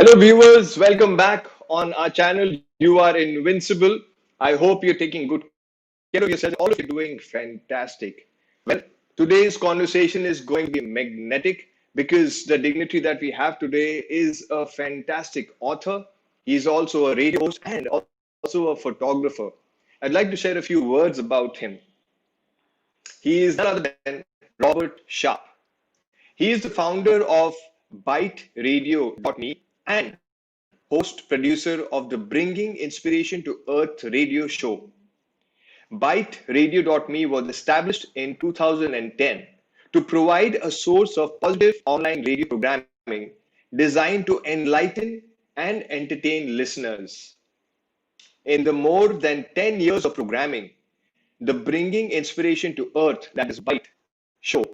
Hello, viewers. Welcome back on our channel. You are invincible. I hope you're taking good care of yourself. All of you are doing fantastic. Well, today's conversation is going to be magnetic because the dignity that we have today is a fantastic author. He's also a radio host and also a photographer. I'd like to share a few words about him. He is none other than Robert Sharpe. He is the founder of ByteRadio.me and host producer of the Bringing Inspiration to Earth radio show. ByteRadio.me was established in 2010 to provide a source of positive online radio programming designed to enlighten and entertain listeners. In the more than 10 years of programming, the Bringing Inspiration to Earth, that is Byte show,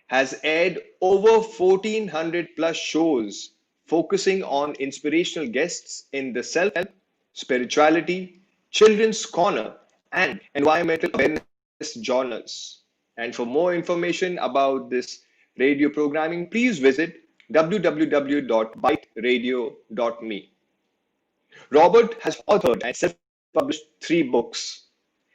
has aired over 1400 plus shows focusing on inspirational guests in the self help, spirituality, children's corner, and environmental awareness genres. And for more information about this radio programming, please visit www.byteradio.me. Robert has authored and self published three books.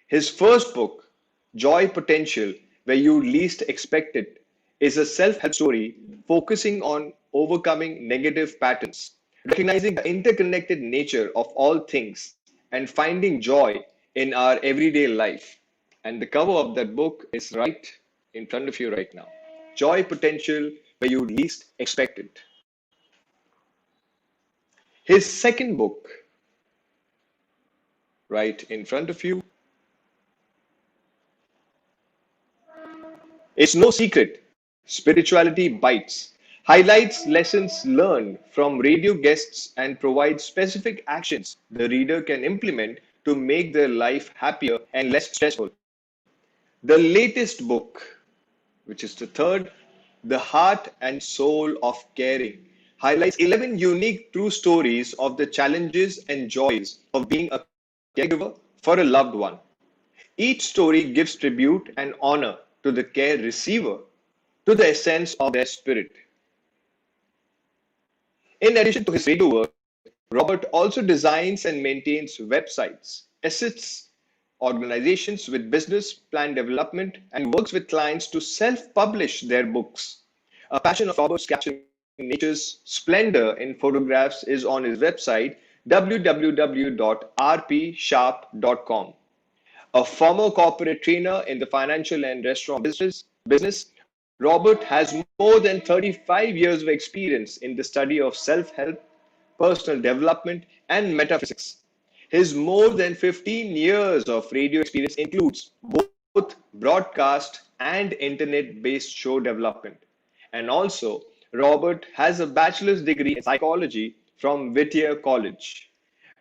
His first book, Joy Potential, Where You Least Expect It, is a self help story focusing on overcoming negative patterns, recognizing the interconnected nature of all things, and finding joy in our everyday life. And the cover of that book is right in front of you right now. Joy Potential, Where You Least Expect It. His second book, right in front of you, it's no secret. Spirituality Bites highlights lessons learned from radio guests and provides specific actions the reader can implement to make their life happier and less stressful. The latest book, which is the third, The Heart and Soul of Caring, highlights 11 unique true stories of the challenges and joys of being a caregiver for a loved one. Each story gives tribute and honor to the care receiver, to the essence of their spirit. In addition to his radio work, Robert also designs and maintains websites, assists organizations with business plan development, and works with clients to self publish their books. A passion of Robert's capturing nature's splendor in photographs is on his website www.rpsharpe.com. A former corporate trainer in the financial and restaurant business, Robert has more than 35 years of experience in the study of self-help, personal development, and metaphysics. His more than 15 years of radio experience includes both broadcast and internet-based show development. And also, Robert has a bachelor's degree in psychology from Whittier College.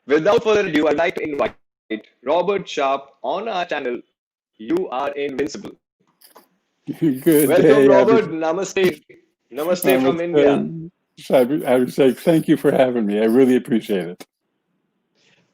Without further ado, I'd like to invite Robert Sharpe on our channel. You are invincible. Good Welcome, day, Robert. Namaste. Namaste from India. I would say thank you for having me. I really appreciate it.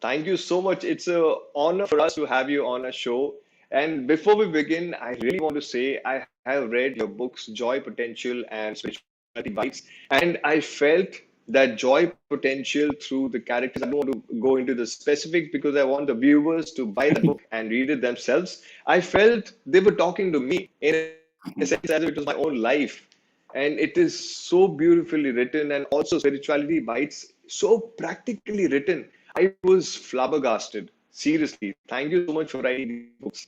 Thank you so much. It's an honor for us to have you on a show. And before we begin, I really want to say I have read your books, Joy Potential and Spirituality Bites, and I felt that joy potential through the characters. I don't want to go into the specifics because I want the viewers to buy the book and read it themselves. I felt they were talking to me in a sense as if it was my own life. And it is so beautifully written, and also Spirituality Bites, so practically written. I was flabbergasted. Seriously, thank you so much for writing these books.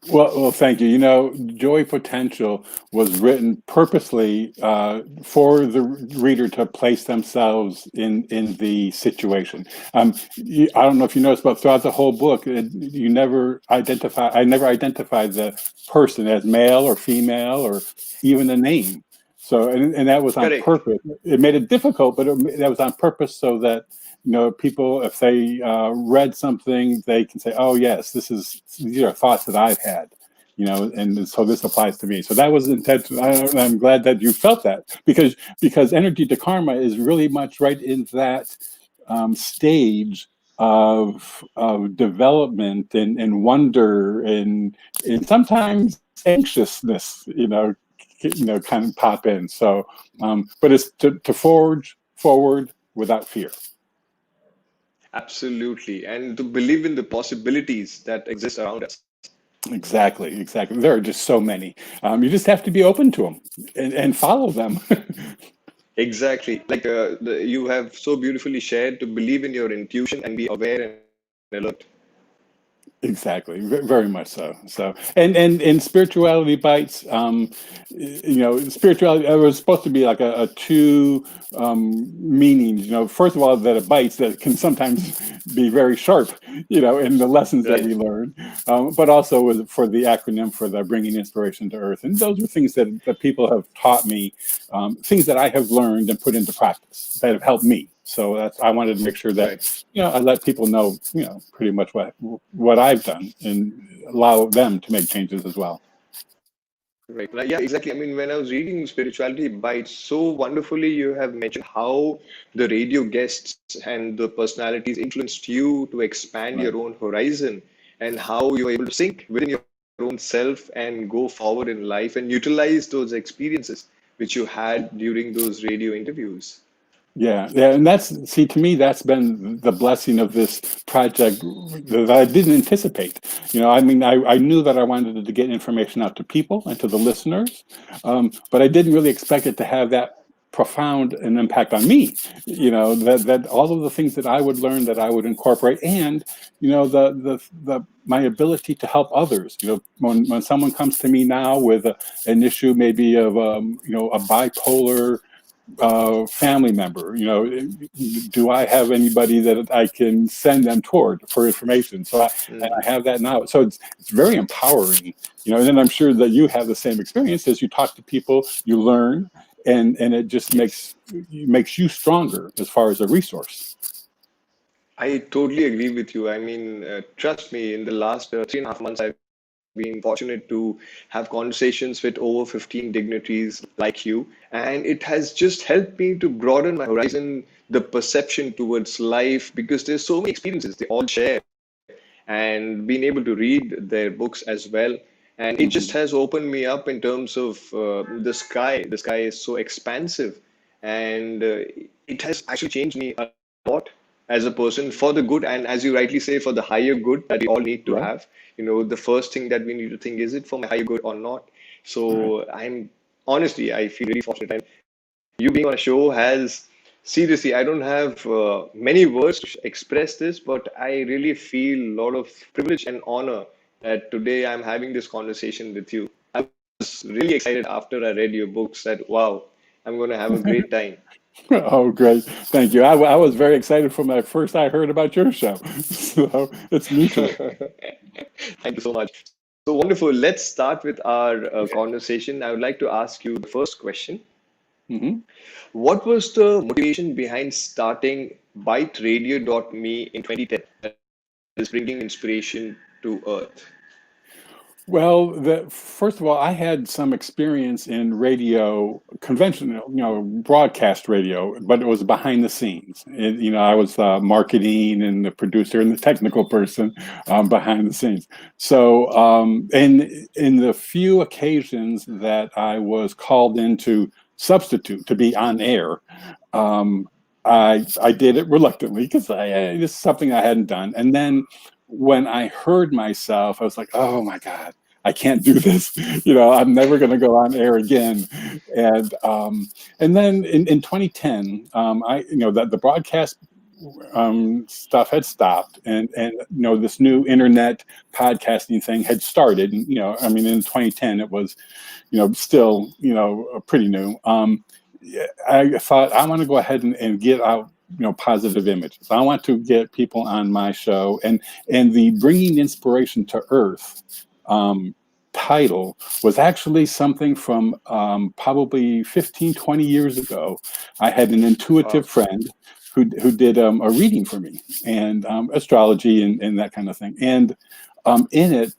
Well, thank you. You know, Joy Potential was written purposely for the reader to place themselves in the situation. I don't know if you noticed, but throughout the whole book, you never identify. I never identified the person as male or female or even a name. So, and that was on Correct. purpose. It made it difficult, but that was on purpose so that people, if they read something, they can say, "Oh, yes, these are thoughts that I've had," and so this applies to me. So that was intentional. I'm glad that you felt that because energy to karma is really much right in that stage of development and wonder and sometimes anxiousness. Kind of pop in. So, but it's to forge forward without fear. Absolutely. And to believe in the possibilities that exist around us. Exactly, exactly. There are just so many. You just have to be open to them and follow them. Exactly. Like you have so beautifully shared to believe in your intuition and be aware and alert. Exactly, very much so. So, and in spirituality bites, spirituality, it was supposed to be like a two meanings. First of all, that it bites that can sometimes be very sharp. In the lessons that we Right. learn, but also for the acronym for the bringing inspiration to earth. And those are things that people have taught me, things that I have learned and put into practice that have helped me. So I wanted to make sure that Right. I let people know, pretty much what I've done and allow them to make changes as well. Right. Yeah, exactly. I mean, when I was reading Spirituality Bites, so wonderfully you have mentioned how the radio guests and the personalities influenced you to expand Right. your own horizon and how you were able to sync within your own self and go forward in life and utilize those experiences which you had during those radio interviews. Yeah, yeah, and see, to me, that's been the blessing of this project that I didn't anticipate. I mean, I knew that I wanted to get information out to people and to the listeners, but I didn't really expect it to have that profound an impact on me. That all of the things that I would learn, that I would incorporate, and the my ability to help others. When someone comes to me now with an issue, maybe of a bipolar family member, do I have anybody that I can send them toward for information? And I have that now. So it's very empowering, and then I'm sure that you have the same experience. As you talk to people, you learn, and it just Yes. makes you stronger as far as a resource. I totally agree with you. I mean, trust me, in the last 3.5 months, I've been fortunate to have conversations with over 15 dignitaries like you. And it has just helped me to broaden my horizon, the perception towards life, because there's so many experiences they all share, and being able to read their books as well. And it just Hmm. has opened me up in terms of the sky. The sky is so expansive, and it has actually changed me a lot as a person for the good, and as you rightly say, for the higher good that we all need to Right, have. The first thing that we need to think, is it for my higher good or not? right. So I'm honestly, I feel really fortunate. And you being on a show has, seriously, I don't have many words to express this, but I really feel a lot of privilege and honor that today I'm having this conversation with you. I was really excited after I read your books that, wow, I'm going to have a great time. Oh, great. Thank you. I was very excited from my first I heard about your show. So it's mutual. Thank you so much. So wonderful. Let's start with our Okay. conversation. I would like to ask you the first question. Hmm. What was the motivation behind starting ByteRadio.me in 2010, that is bringing inspiration to Earth? Well, first of all, I had some experience in radio, conventional, broadcast radio, but it was behind the scenes. I was marketing and the producer and the technical person behind the scenes. So, in the few occasions that I was called in to substitute to be on air, um, I did it reluctantly because this is something I hadn't done. And then when I heard myself, I was like, oh my God, I can't do this. I'm never going to go on air again. And then in 2010, that the broadcast stuff had stopped, and this new internet podcasting thing had started. And I mean, in 2010, it was still pretty new. Yeah, I thought I want to go ahead and get out positive images. I want to get people on my show, and the bringing inspiration to earth title was actually something from probably 15, 20 years ago. I had an intuitive Wow. friend who did a reading for me, and astrology and that kind of thing. And in it,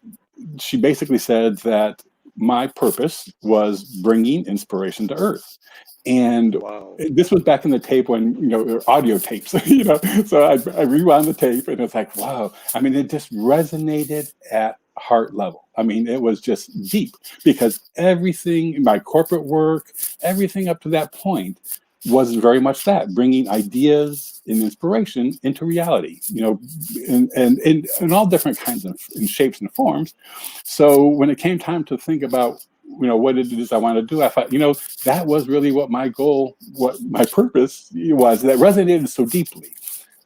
she basically said that my purpose was bringing inspiration to earth. And Wow. this was back in the tape when there were audio tapes. So I rewound the tape, and it's like, wow. I mean, it just resonated at heart level. I mean, it was just deep, because everything, my corporate work, everything up to that point, was very much that, bringing ideas and inspiration into reality, in all different kinds of in shapes and forms. So when it came time to think about, what it is I want to do, I thought, that was really what my goal, what my purpose was, that resonated so deeply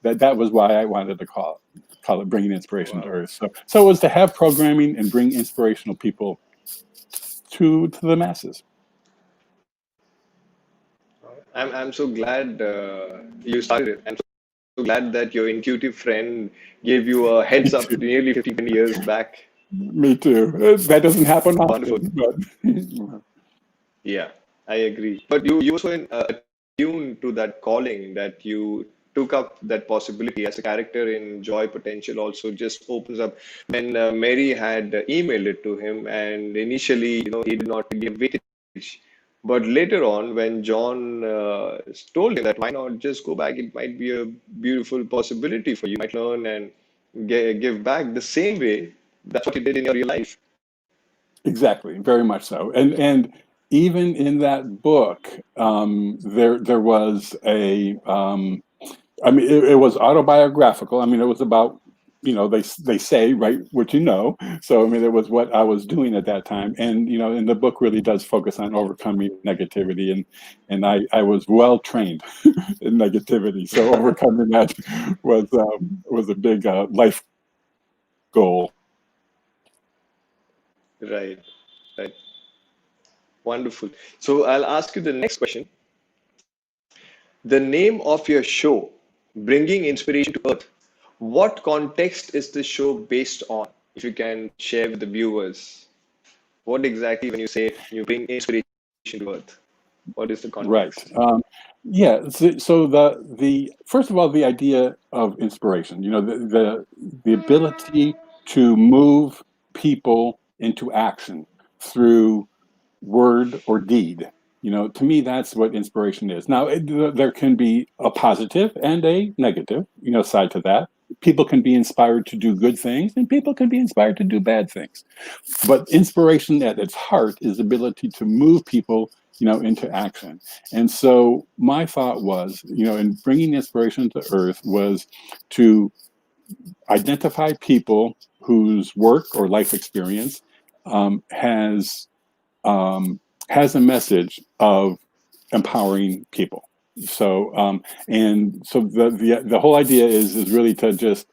that was why I wanted to call it Bringing Inspiration to Wow. Earth. So it was to have programming and bring inspirational people to the masses. I'm so glad you started it. I'm so glad that your intuitive friend gave you a Me heads up too. nearly 15 years back. Me too. That doesn't happen Wonderful. often, but Yeah, I agree. But you were so attuned to that calling that you took up that possibility as a character in Joy Potential also just opens up. When Mary had emailed it to him, and initially, he did not give weightage. But later on, when John told him that why not just go back, it might be a beautiful possibility for you. You might learn and give back the same way. That's what you did in your real life. exactly, very much so. And even in that book, there was it was autobiographical. I mean, it was about, they say, write what you know. So, I mean, it was what I was doing at that time. And, and the book really does focus on overcoming negativity. And I was well trained in negativity. So overcoming that was a big life goal. Right, right. Wonderful. So I'll ask you the next question. The name of your show, Bringing Inspiration to Earth. What context is the show based on? If you can share with the viewers, what exactly when you say you bring inspiration to Earth? What is the Right. context? Yeah. So the first of all, the idea of inspiration, the ability to move people into action through word or deed. To me, that's what inspiration is. Now, there can be a positive and a negative, side to that. People can be inspired to do good things, and people can be inspired to do bad things. But inspiration at its heart is the ability to move people, into action. And so my thought was, in bringing inspiration to Earth was to identify people whose work or life experience um, has has a message of empowering people. So the whole idea is really to just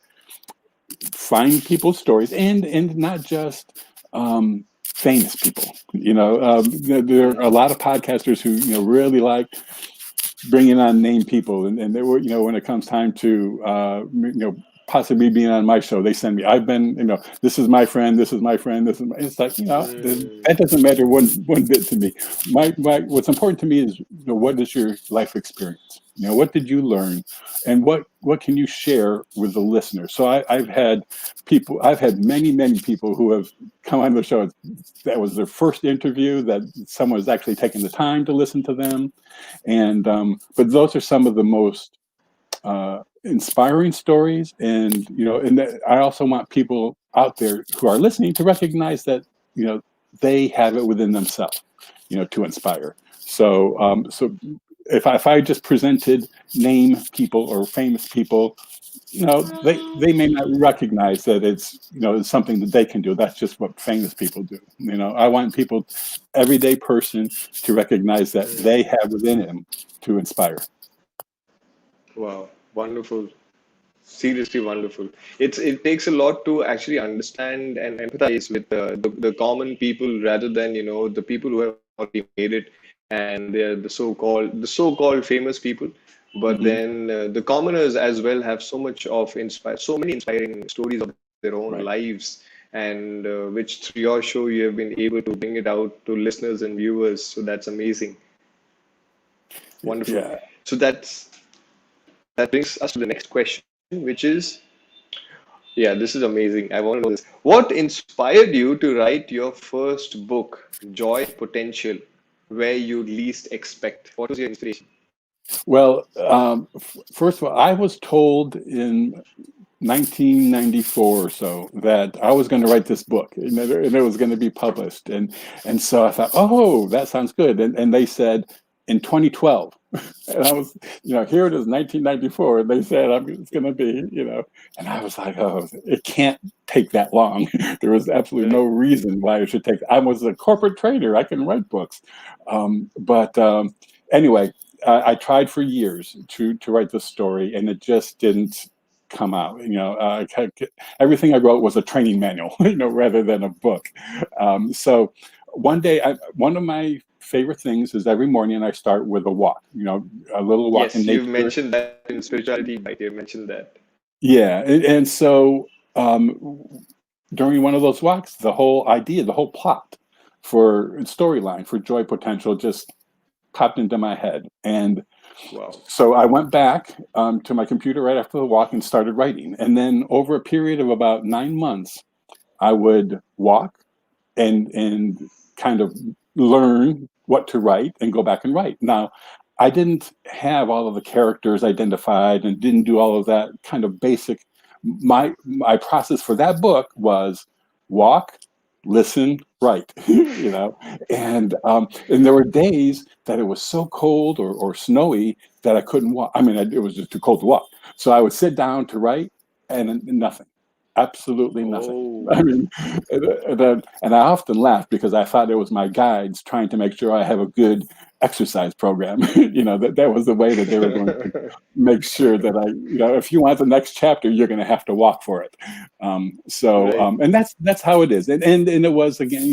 find people's stories, and not just famous people. There are a lot of podcasters who really like bringing on named people, and they were, when it comes time to possibly being on my show, they send me, I've been, this is my friend, this is my friend, this is my, it's like, Mm, that doesn't matter one bit to me. My what's important to me is, what is your life experience? What did you learn, and what can you share with the listener? So I've had many people who have come on the show that was their first interview, that someone has actually taken the time to listen to them. And but those are some of the most inspiring stories. And I also want people out there who are listening to recognize that they have it within themselves, to inspire. So if I just presented name people or famous people, they may not recognize that it's something that they can do. That's just what famous people do. I want people, everyday person, to recognize that they mm. have within them to inspire. Wow, wonderful. Seriously wonderful. It takes a lot to actually understand and empathize with the common people rather than the people who have already made it, and they're the so-called famous people. But Hmm. then the commoners as well have so many inspiring stories of their own Right. lives, and which through your show you have been able to bring it out to listeners and viewers. So that's amazing, wonderful. Yeah. So that brings us to the next question, which is, yeah, this is amazing. I want to know this. What inspired you to write your first book, Joy Potential, where you least expect? What was your inspiration? Well, first of all, I was told in 1994 or so that I was going to write this book, and it was going to be published. And so I thought, oh, that sounds good. And they said in 2012 And I was, here it is, 1994, and they said it's going to be, and I was like, oh, it can't take that long. There was absolutely no Right. reason why it should take. I was a corporate trader. I can write books, but anyway, I tried for years to write this story, and it just didn't come out. Everything I wrote was a training manual, rather than a book. So one day, one of my favorite things is every morning I start with a walk, a little walk in Yes, you've nature. mentioned that in Spirituality Bite. You mentioned that. Yeah. And so during one of those walks, the whole idea, the whole plot for storyline for Joy Potential just popped into my head. And Wow. so I went back to my computer right after the walk and started writing. And then over a period of about 9 months, I would walk and kind of learn what to write and go back and write. Now, I didn't have all of the characters identified and didn't do all of that kind of basic. My process for that book was walk, listen, write. And there were days that it was so cold or snowy that I couldn't walk. I mean, it was just too cold to walk. So I would sit down to write, and nothing, absolutely nothing. I Oh, mean, and I often laughed because I thought it was my guides trying to make sure I have a good exercise program. That was the way that they were going to make sure that if you want the next chapter, you're going to have to walk for it. right. And that's how it is. And it was, again,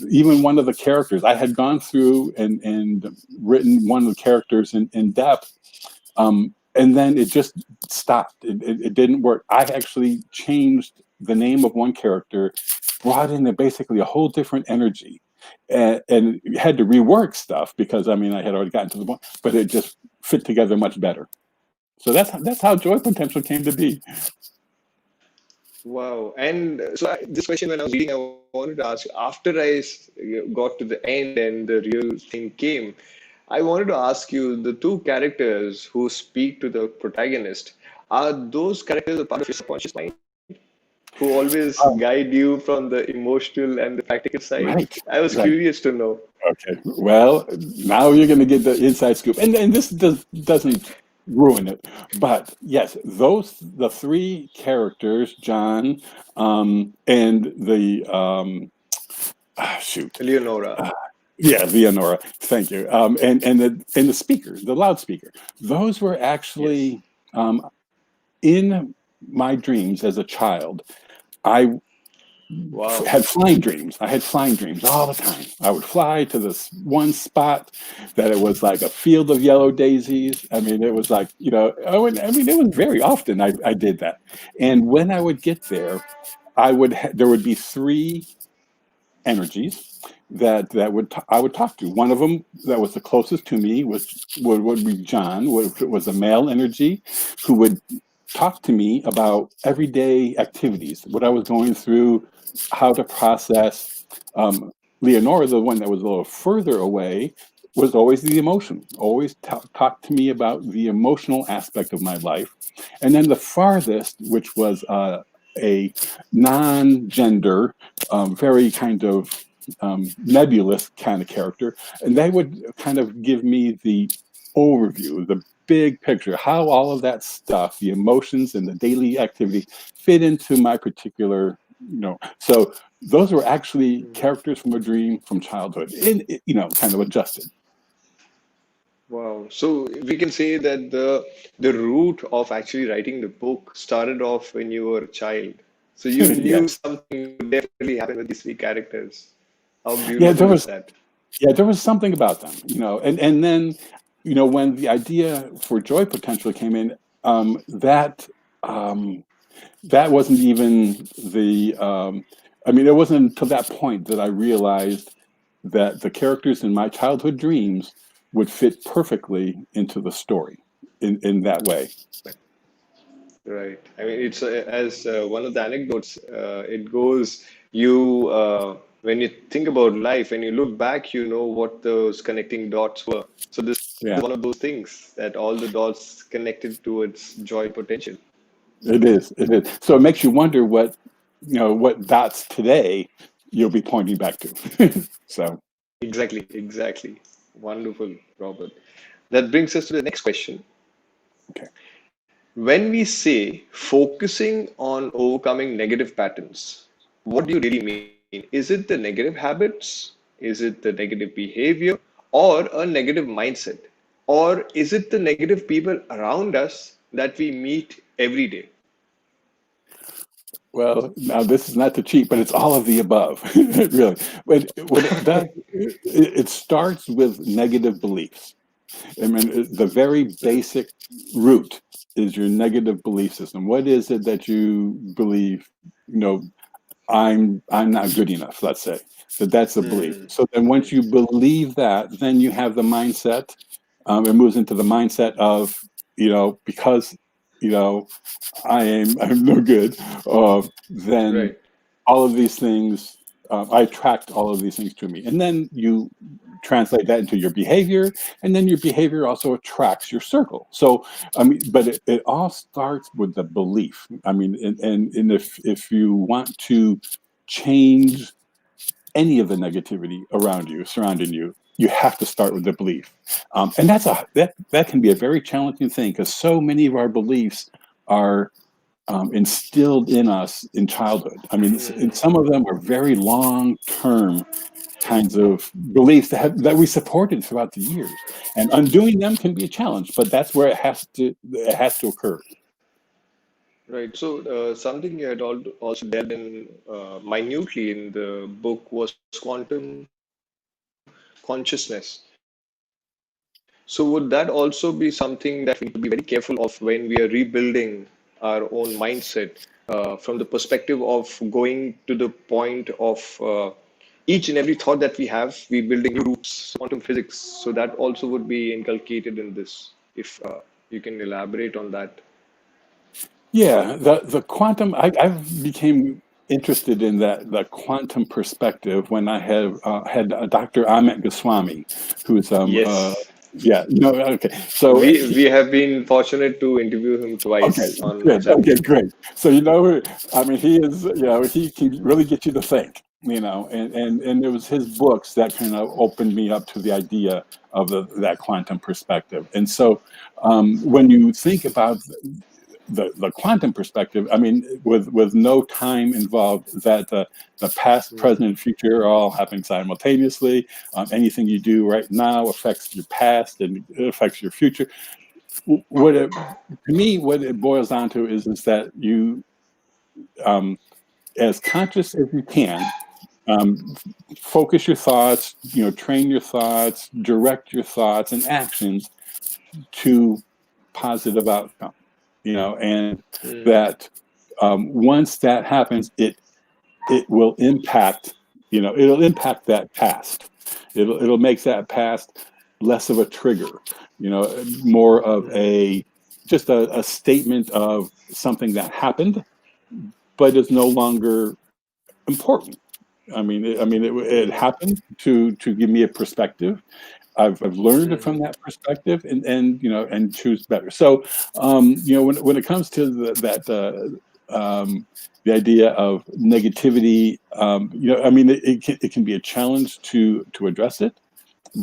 even one of the characters I had gone through and written one of the characters in depth. And then it just stopped. It didn't work. I actually changed the name of one character, brought in basically a whole different energy, and had to rework stuff because I had already gotten to the point, but it just fit together much better. So that's how Joy Potential came to be. Wow. And so this question, when I was reading, I wanted to ask, after got to the end and the real thing came, I wanted to ask you, the two characters who speak to the protagonist, are those characters a part of your subconscious mind who always Um, guide you from the emotional and the practical side? right, I was right. curious to know. Okay. Well, now you're going to get the inside scoop, and this doesn't ruin it, but yes, the three characters, John, and the shoot, Leonora. uh, yeah, Leonora. Thank you. And the speaker, the loudspeaker. Those were Yes. actually in my dreams as a child. I Wow. had flying dreams. I had flying dreams all the time. I would fly to this one spot that it was like a field of yellow daisies. I mean, it was like, it was very often I did that. And when I would get there, there would be three energies I would talk to. One of them that was the closest to me would be John, which was a male energy who would talk to me about everyday activities, what I was going through, how to process. Leonora, the one that was a little further away, was always the emotion, always talk to me about the emotional aspect of my life. And then the farthest, which was a non-gender, very kind of nebulous kind of character, and they would kind of give me the overview, the big picture, how all of that stuff, the emotions and the daily activity, fit into my particular, So those were actually characters from a dream from childhood, kind of adjusted. Wow. So we can say that the root of actually writing the book started off when you were a child. So you knew Yes. something would definitely happen with these three characters. How Yeah, beautiful is that? there was something about them, and then, when the idea for Joy Potential came in, um, that wasn't even it wasn't until that point that I realized that the characters in my childhood dreams would fit perfectly into the story in that way. Right. I mean, it's as one of the anecdotes, it goes, you, when you think about life, when you look back, you know what those connecting dots were. So this is Yeah, one of those things that all the dots connected towards joy potential. it is. It is. So it makes you wonder what dots today you'll be pointing back to. So Exactly, exactly. Wonderful, Robert. That brings us to the next question. Okay. When we say focusing on overcoming negative patterns, what do you really mean? Is it the negative habits? Is it the negative behavior? Or a negative mindset? Or is it the negative people around us that we meet every day? Well, now this is not to cheat, but it's all of the above, really. But what it does, it starts with negative beliefs. I mean, the very basic root is your negative belief system. What is it that you believe? You know, I'm not good enough. Let's say that's a belief. Hmm. So then, once you believe that, then you have the mindset. It moves into the mindset of because you know I'm no good. Then Right. all of these things, I attract all of these things to me. And then you translate that into your behavior, and then your behavior also attracts your circle. So, I mean, but it all starts with the belief. I mean, and if you want to change any of the negativity around you, surrounding you, you have to start with the belief. And that can be a very challenging thing because so many of our beliefs are instilled in us in childhood. I mean, and Hmm. some of them are very long term kinds of beliefs that we supported throughout the years, and undoing them can be a challenge. But that's where it has to occur. Right. So, something you had also delved in minutely in the book was quantum consciousness. So, would that also be something that we need to be very careful of when we are rebuilding our own mindset from the perspective of going to the point of each and every thought that we have, we building new roots, quantum physics. So, that also would be inculcated in this. If you can elaborate on that. Yeah, the quantum. I became interested in the quantum perspective when I had Dr. Amit Goswami, who's Yes. yeah, no, okay. So We have been fortunate to interview him okay, twice on my good. channel. Okay, great. So I mean, he is, he can really get you to think, and it was his books that kind of opened me up to the idea of that quantum perspective. And so, when you think about the quantum perspective, I mean, with no time involved, that the past, present, and future are all happening simultaneously. Anything you do right now affects your past and it affects your future. To me, what it boils down to is that you, um, as conscious as you can, um, focus your thoughts, train your thoughts, direct your thoughts and actions to positive outcome, and Mm, that once that happens, it will impact, it'll impact that past. It'll make that past less of a trigger, more of mm, just a statement of something that happened, but is no longer important. It mm, happened to give me a perspective. I've learned from mm, that perspective, and choose better. So, when it comes to the idea of negativity, it can be a challenge to address it.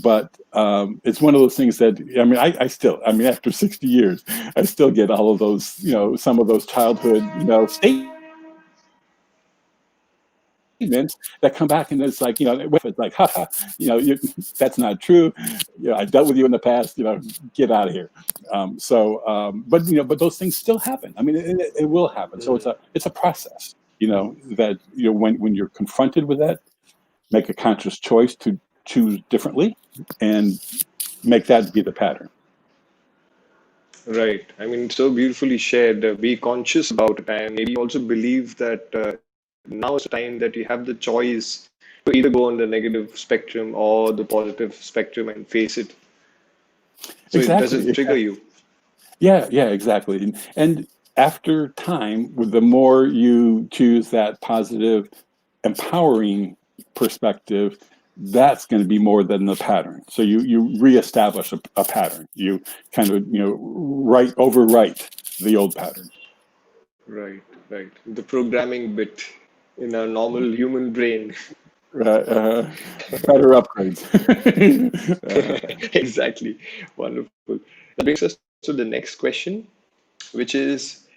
But it's one of those things that, I mean, I still, I mean, after 60 years, I still get all of those, some of those childhood, statements that come back, and it's like, with my wife, it's like, haha, that's not true. I dealt with you in the past, get out of here. But those things still happen. I mean, it will happen. So it's a process, that, when you're confronted with that, make a conscious choice to choose differently and make that be the pattern. right. I mean, so beautifully shared. Be conscious about it and maybe also believe that now is the time that you have the choice to either go on the negative spectrum or the positive spectrum and face it. So it Exactly. doesn't trigger you. Yeah, exactly. And after time, with the more you choose that positive, empowering perspective, that's going to be more than the pattern. So you reestablish a pattern. You kind of overwrite the old pattern. Right, right. The programming bit in our normal human brain. Right, better upgrades. Exactly. Wonderful. That brings us to the next question, which is,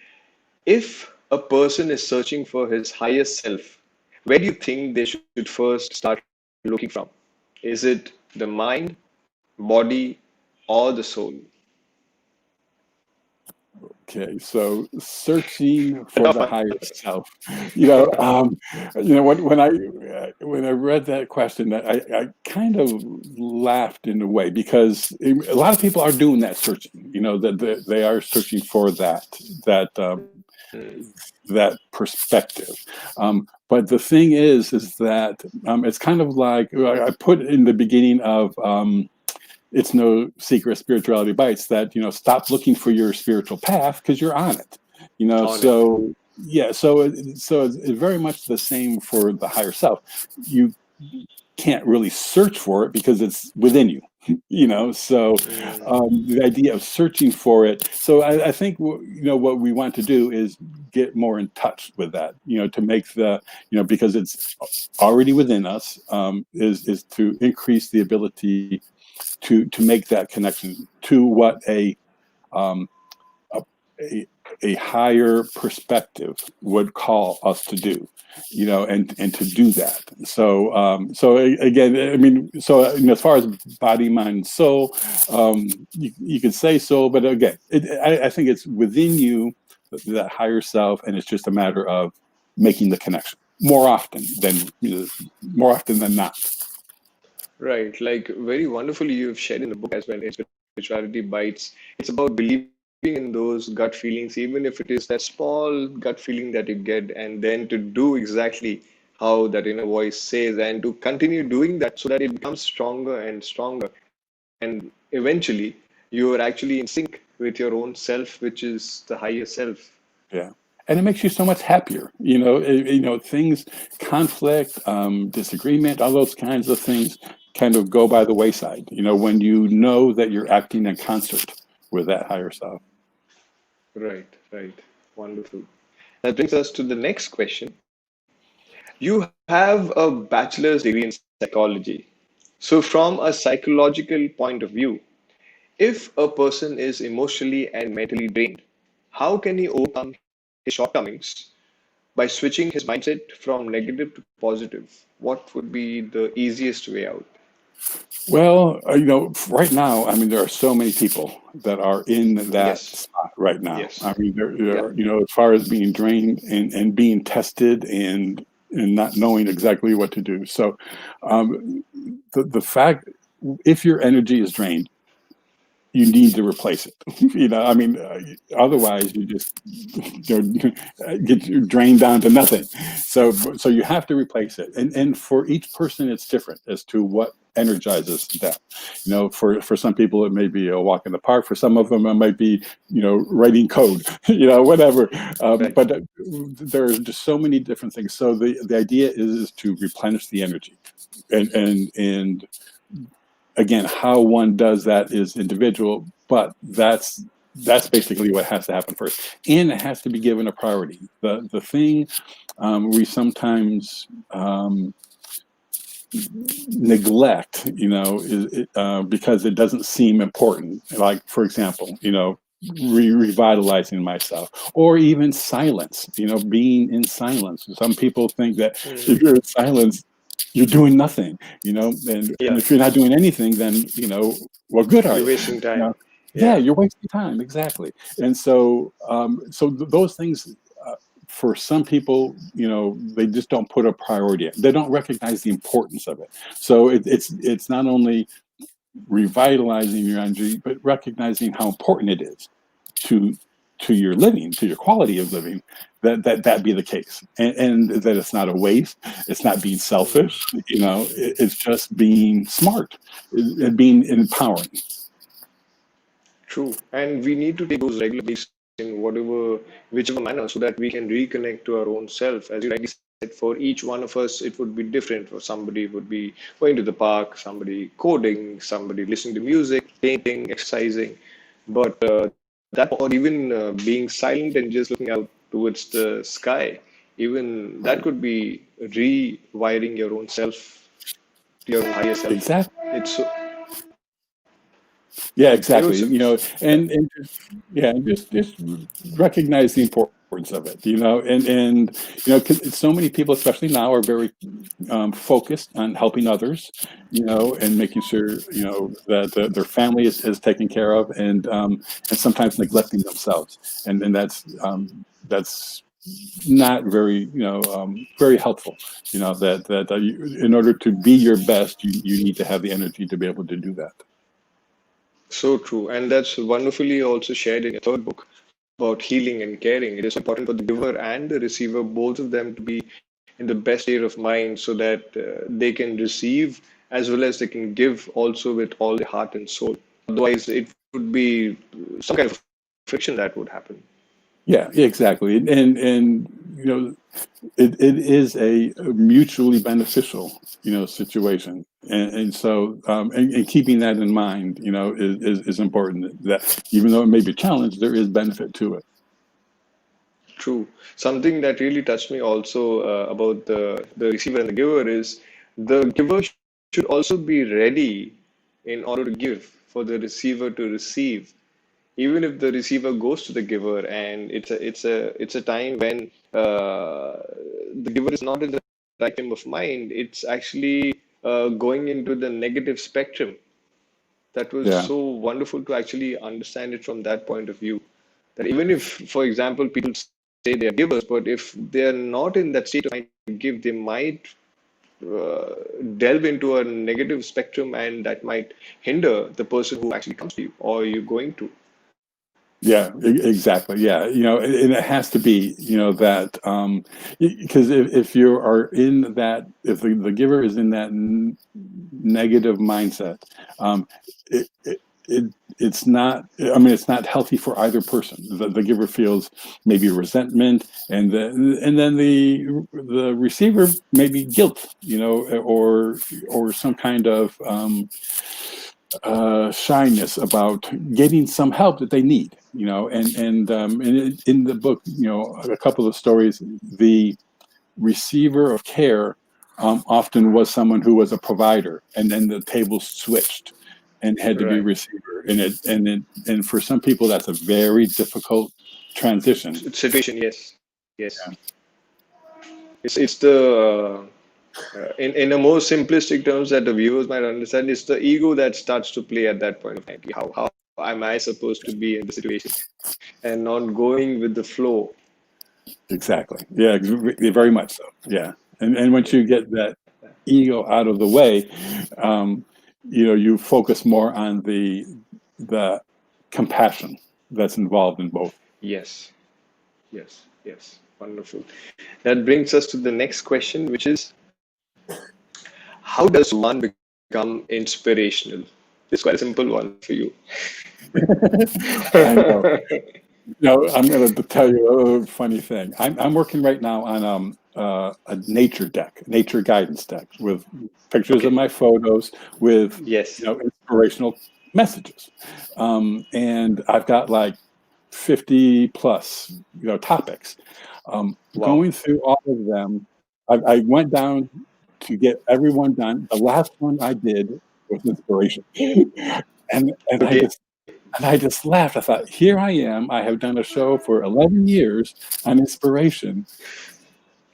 if a person is searching for his highest self, where do you think they should first start looking from? Is it the mind, body, or the soul? Okay, so searching A for tough the one. higher self. You know, um, when I read that question, I kind of laughed in a way because a lot of people are doing that searching. You know, that they are searching for that Mm, that perspective. But the thing is that it's kind of like I put in the beginning of. It's no secret spirituality bites that stop looking for your spiritual path because you're on it. on it. So yeah, so it's very much the same for the higher self. You can't really search for it because it's within you. So Mm, the idea of searching for it. So I think what we want to do is get more in touch with that. To make because it's already within us. Is to increase the ability to make that connection to what um, a, a higher perspective would call us to do, and to do that. So again, I mean, so as far as body, mind, soul, you could say soul, but again, I think it's within you, that higher self, and it's just a matter of making the connection more often than not. right. Like very wonderfully, you've shared in the book as well in Spirituality Bites. It's about believing in those gut feelings, even if it is that small gut feeling that you get, and then to do exactly how that inner voice says, and to continue doing that so that it becomes stronger and stronger. And eventually, you are actually in sync with your own self, which is the higher self. Yeah. And it makes you so much happier. Things, conflict, disagreement, all those kinds of things kind of go by the wayside, when you know that you're acting in concert with that higher self. Right, right. Wonderful. That brings us to the next question. You have a bachelor's degree in psychology. So, from a psychological point of view, if a person is emotionally and mentally drained, how can he overcome his shortcomings by switching his mindset from negative to positive? What would be the easiest way out? Well, right now, I mean, there are so many people that are in that Yes, spot right now. yes, I mean, yeah, as far as being drained and being tested and not knowing exactly what to do. So, the fact, if your energy is drained, you need to replace it. I mean, otherwise you just get drained down to nothing. So you have to replace it, and for each person, it's different as to what energizes them. For some people, it may be a walk in the park. For some of them, it might be writing code, whatever. right. But there are just so many different things. So the idea is to replenish the energy, and again, how one does that is individual, but that's basically what has to happen first, and it has to be given a priority. The thing we sometimes neglect, because it doesn't seem important. Like, for example, revitalizing myself, or even silence. Being in silence. Some people think that if Mm, you're in silence, you're doing nothing. And yeah, if you're not doing anything, then what good are you're you? wasting time. Yeah, Yeah. you're wasting time, exactly. And so those things, for some people, they just don't put a priority. They don't recognize the importance of it. So it's not only revitalizing your energy, but recognizing how important it is to your living, to your quality of living, that be the case, and that it's not a waste. It's not being Mm. selfish. It's just being smart and being empowering. True. And we need to take those regular breaks in whichever manner, so that we can reconnect to our own self. As you rightly said, for each one of us, it would be different. For somebody, it would be going to the park, somebody coding, somebody listening to music, painting, exercising. But that, or even being silent and just looking out towards the sky. Even that Right. could be rewiring your own self to your own higher self. Exactly. It's so, Yeah, you know, exactly. so, You know, and yeah, and just recognize the importance of it. You know, and you know, 'cause so many people, especially now, are very focused on helping others. You know, and making sure that their family is taken care of, and sometimes neglecting themselves, and that's not very very helpful. You know that in order to be your best, you need to have the energy to be able to do that. so true. And that's wonderfully also shared in your third book about healing and caring. It is important for the giver and the receiver, both of them, to be in the best state of mind so that they can receive as well as they can give also with all their heart and soul. Otherwise, it would be some kind of friction that would happen. Yeah, exactly. And it is a mutually beneficial situation, and so and keeping that in mind is important, that even though it may be a challenge, there is benefit to it. True. Something that really touched me also about the receiver and the giver is the giver should also be ready in order to give for the receiver to receive. Even if the receiver goes to the giver and it's a time when the giver is not in the right frame of mind, it's actually going into the negative spectrum. That was Yeah, so wonderful to actually understand it from that point of view. That even if, for example, people say they are givers, but if they are not in that state of mind to give, they might uh, delve into a negative spectrum, and that might hinder the person who actually comes to you or you're going to. yeah, exactly. Yeah, and it has to be, that because if you are in that, if the giver is in that negative mindset, it, it, it it's not. I mean, it's not healthy for either person. The giver feels maybe resentment, and then the receiver maybe guilt, or some kind of shyness about getting some help that they need, in the book, a couple of stories, the receiver of care often was someone who was a provider, and then the tables switched and had to be Right. receiver, and for some people that's a very difficult transition. Situation, yes. Yes. It's the in a more simplistic terms that the viewers might understand, it's the ego that starts to play at that point of time. How am I supposed to be in the situation and not going with the flow? Exactly. Yeah, very much so. Yeah. And once you get that ego out of the way, um, you focus more on the compassion that's involved in both. Yes, yes, yes. Wonderful. That brings us to the next question, which is how does one become inspirational? It's quite a simple one for you. I know. No, I'm going to tell you a funny thing. I'm working right now on a nature guidance deck with pictures of Okay. my photos with Yes. inspirational messages, and I've got like 50 plus topics. Wow. Going through all of them, I went down to get everyone done. The last one I did was inspiration, and I Okay. just and I just laughed. I thought, here I am. I have done a show for 11 years on inspiration,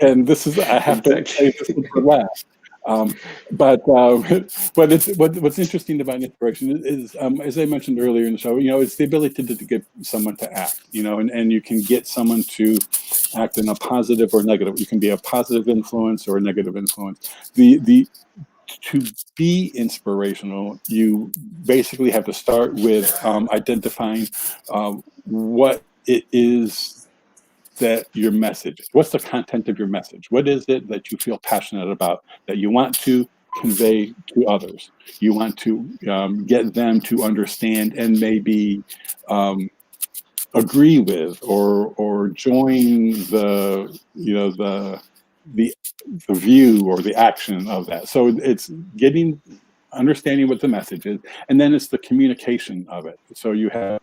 and I have to say this Exactly. is the last. Um, but but what's interesting about inspiration is, as I mentioned earlier in the show, it's the ability to get someone to act, and you can get someone to act in a positive or negative. You can be a positive influence or a negative influence. The To be inspirational, you basically have to start with identifying what it is that your message, what's the content of your message? What is it that you feel passionate about, that you want to convey to others? You want to get them to understand and maybe agree with, or join the the view or the action of that. So it's getting understanding what the message is, and then it's the communication of it. So you have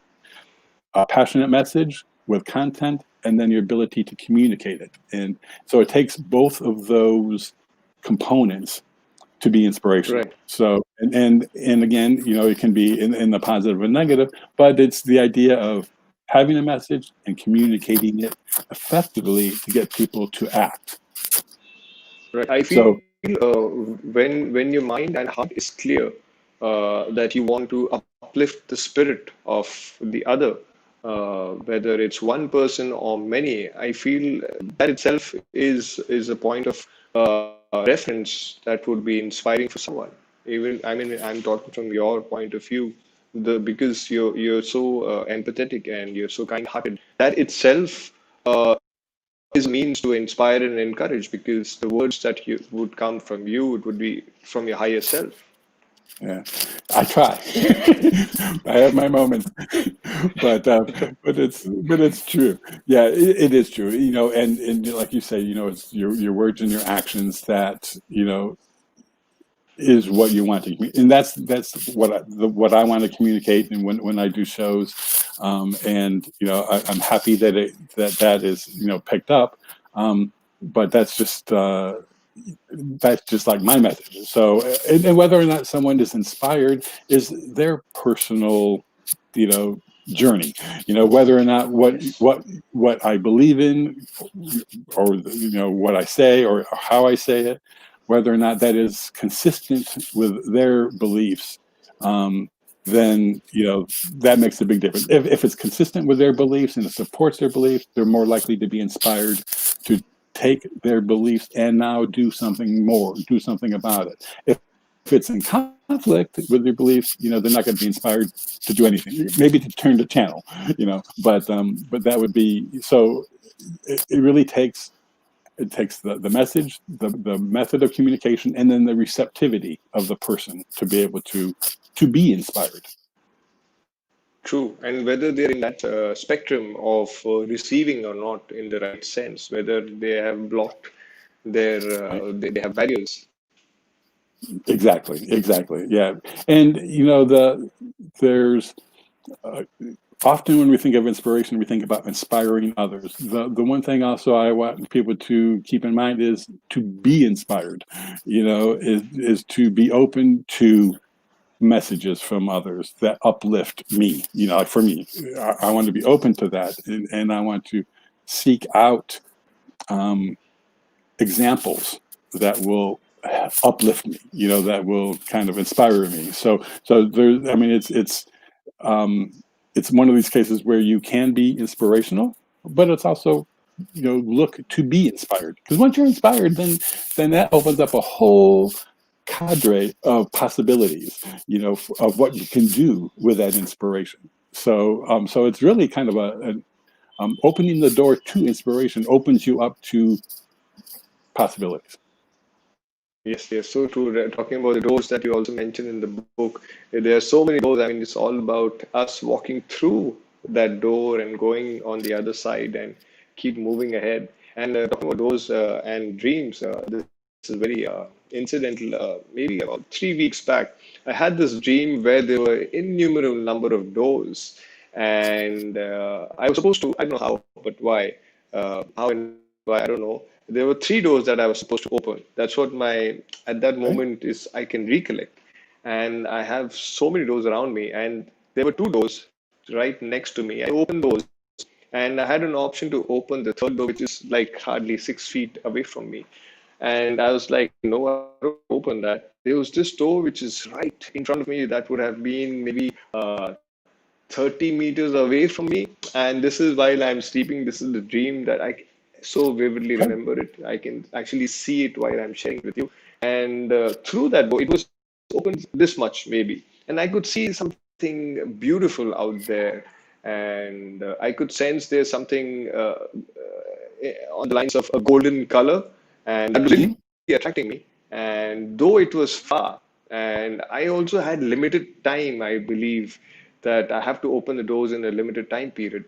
a passionate message with content, and then your ability to communicate it. And so it takes both of those components to be inspirational. Right. So and again, it can be in the positive and negative, but it's the idea of having a message and communicating it effectively to get people to act. Right. I So feel when your mind and heart is clear that you want to uplift the spirit of the other, whether it's one person or many, I feel that itself is a point of reference that would be inspiring for someone. Even I mean, I'm talking from your point of view, because you're so empathetic and you're so kind-hearted. That itself is a means to inspire and encourage, because the words that you would come from you, it would be from your higher self. yeah, I try. I have my moments, but but it's true. Yeah, it is true. And like you say, it's your words and your actions that is what you want to and that's what I want to communicate. And when I do shows, and I'm happy that that is picked up, but that's just like my message. So and whether or not someone is inspired is their personal you know journey. Whether or not Yes. what I believe in, or what I say or how I say it, whether or not that is consistent with their beliefs, um, then that makes a big difference. If it's consistent with their beliefs and it supports their beliefs, they're more likely to be inspired to take their beliefs and now do something more, do something about it. If it's in conflict with your beliefs, they're not going to be inspired to do anything. Maybe to turn the channel, but that would be so. It really takes the message, the method of communication, and then the receptivity of the person to be able to be inspired. True. And whether they're in that spectrum of receiving or not in the right sense, whether they have blocked Right? they have barriers. Exactly. Yeah, and there's uh, often when we think of inspiration, we think about inspiring others. The one thing also I want people to keep in mind is to be inspired. Is to be open to messages from others that uplift me. Like for me, I want to be open to that, and I want to seek out um, examples that will uplift me. That will kind of inspire me. So there. I mean, um, it's one of these cases where you can be inspirational, but it's also look to be inspired, because once you're inspired, then that opens up a whole cadre of possibilities, of what you can do with that inspiration. So it's really kind of opening the door to inspiration opens you up to possibilities. Yes, yes, so true. Talking about the doors that you also mentioned in the book, there are so many doors. I mean, it's all about us walking through that door and going on the other side and keep moving ahead. And talking about doors and dreams, this is very incidental. Maybe about 3 weeks back, I had this dream where there were innumerable number of doors, and I was supposed to, I don't know how, but why, how and why, I don't know. There were three doors that I was supposed to open. That's what my at that Okay. moment is I can recollect. And I have so many doors around me, and there were two doors right next to me. I opened those, and I had an option to open the third door, which is like hardly 6 feet away from me. And I was like, no, I don't want to open that. There was this door which is right in front of me that would have been maybe 30 meters away from me. And this is while I'm sleeping. This is the dream that I so vividly Okay. remember it. I can actually see it while I'm sharing with you. And through that door, it was open this much maybe. And I could see something beautiful out there. And I could sense there's something on the lines of a golden color. And that was Hmm. really attracting me. And though it was far, and I also had limited time, I believe that I have to open the doors in a limited time period.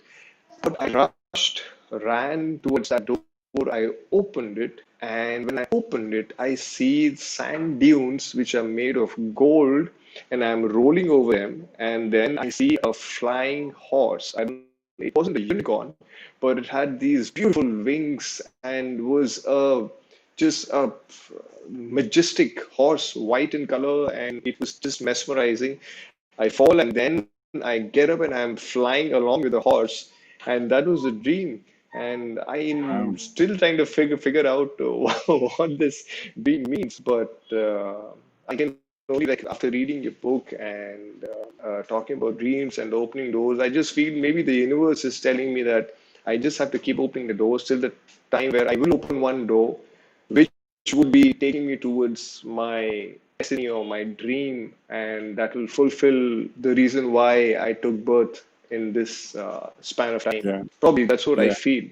But I rushed, ran towards that door. I opened it, and when I opened it, I see sand dunes which are made of gold, and I'm rolling over them. And then I see a flying horse. I don't know It wasn't a unicorn, but it had these beautiful wings and was just a majestic horse, white in color, and it was just mesmerizing. I fall and then I get up and I'm flying along with the horse, and that was a dream. And I'm Um, still trying to figure out what this dream means, but I can only, like, after reading your book and talking about dreams and opening doors, I just feel maybe the universe is telling me that I just have to keep opening the doors till the time where I will open one door, which would be taking me towards my destiny or my dream, and that will fulfill the reason why I took birth in this span of time. yeah, Probably that's what I yeah. feel.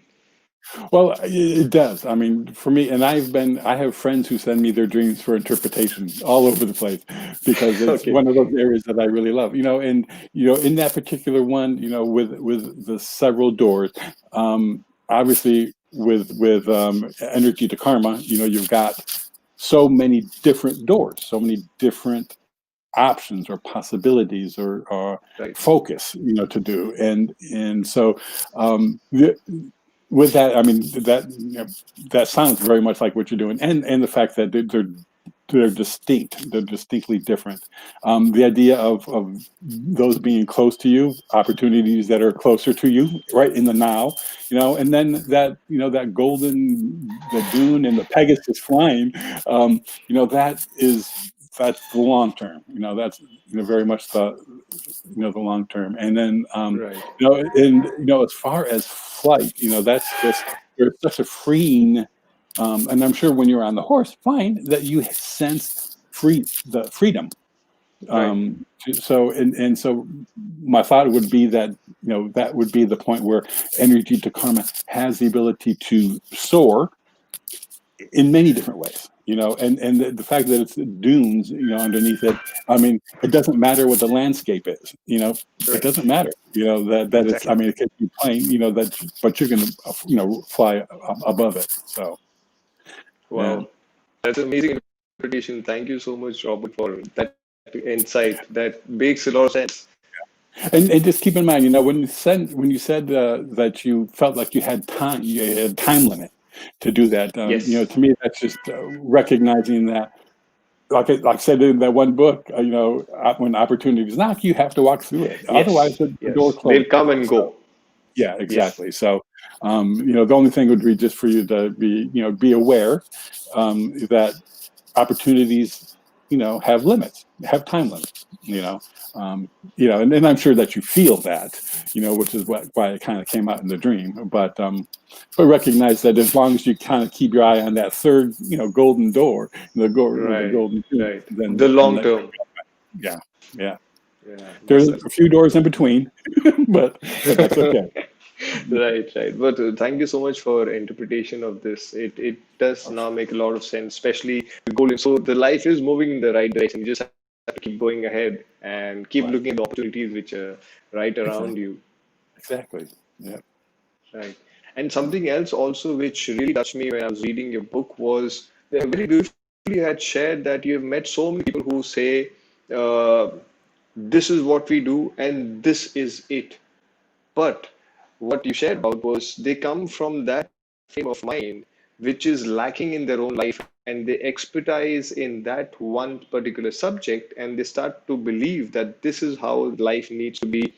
Well, it does. I mean, for me, and I have friends who send me their dreams for interpretation all over the place because it's Okay, one of those areas that I really love. And in that particular one, with the several doors, obviously with energy to karma, you've got so many different doors, so many different options or possibilities or right, focus, to do, and so the, with that, I mean that sounds very much like what you're doing, and the fact that they're distinct, they're distinctly different. The idea of those being close to you, opportunities that are closer to you, right in the now, and then that the dune and the Pegasus flying, that's the long term. That's very much the long term, and then right, as far as flight, that's just there's such a freeing, and I'm sure when you're on the horse flying that you sense the freedom. right. So my thought would be that that would be the point where energy to karma has the ability to soar in many different ways, and the fact that it's dunes, underneath it. I mean, it doesn't matter what the landscape is, it Right. doesn't matter, that it's, I Exactly. mean, it could be plain, but you're going to, fly above it. So, yeah. Wow. That's an amazing interpretation. Thank you so much, Robert, for that insight. That makes a lot of sense. And just keep in mind, when you said that you felt like you had time limit to do that. Yes. To me, that's just recognizing that, like I said in that one book, when opportunities knock, you have to walk through it. Otherwise, Yes. the door Yes. They'll closes. come and So, go. yeah, Yes. exactly. So, the only thing would be just for you to be aware that opportunities, have limits, have time limits, and I'm sure that you feel that, which is why it kind of came out in the dream. But recognize that as long as you kind of keep your eye on that third, golden door, the Right. golden key, Right. then The long that, term. yeah, yeah. Yeah. There's That's a few doors in between, but that's okay. right, right. But thank you so much for interpretation of this. It does now make a lot of sense, especially the golden. So the life is moving in the right direction. You just have to keep going ahead and keep Right. looking at the opportunities which are right around Exactly. you. Exactly. Yeah. Right. And something else also which really touched me when I was reading your book was very beautifully you had shared that you have met so many people who say, uh, this is what we do and this is it. But what you shared about was they come from that frame of mind which is lacking in their own life, and they expertise in that one particular subject, and they start to believe that this is how life needs to be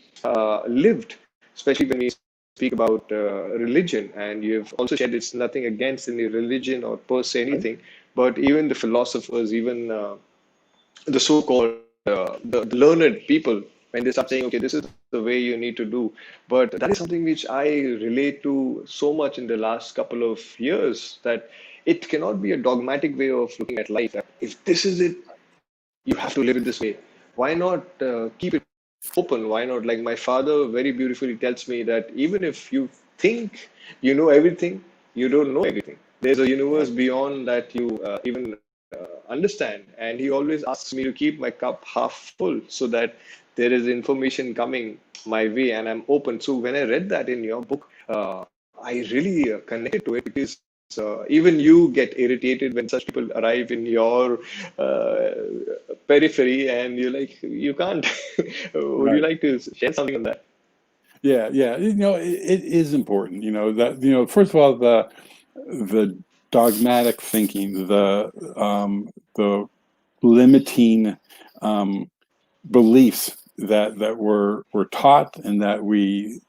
lived, especially when we speak about religion. And you've also shared it's nothing against any religion or per se Right. anything, but even the philosophers, even the so-called the learned people, when they start saying, okay, this is the way you need to do. But that is something which I relate to so much in the last couple of years, that it cannot be a dogmatic way of looking at life, that if this is it, you have to live it this way. Why not keep it open? Why not, like my father very beautifully tells me, that even if you think you know everything, you don't know everything. There's a universe Right. beyond that you even understand. And he always asks me to keep my cup half full, so that there is information coming my way and I'm open. So when I read that in your book, I really connected to it, because even you get irritated when such people arrive in your uh, periphery, and you're like, you can't. Would you Right. like to share something on that? yeah. It is important. That first of all, the dogmatic thinking, the limiting um, beliefs that we're taught and that we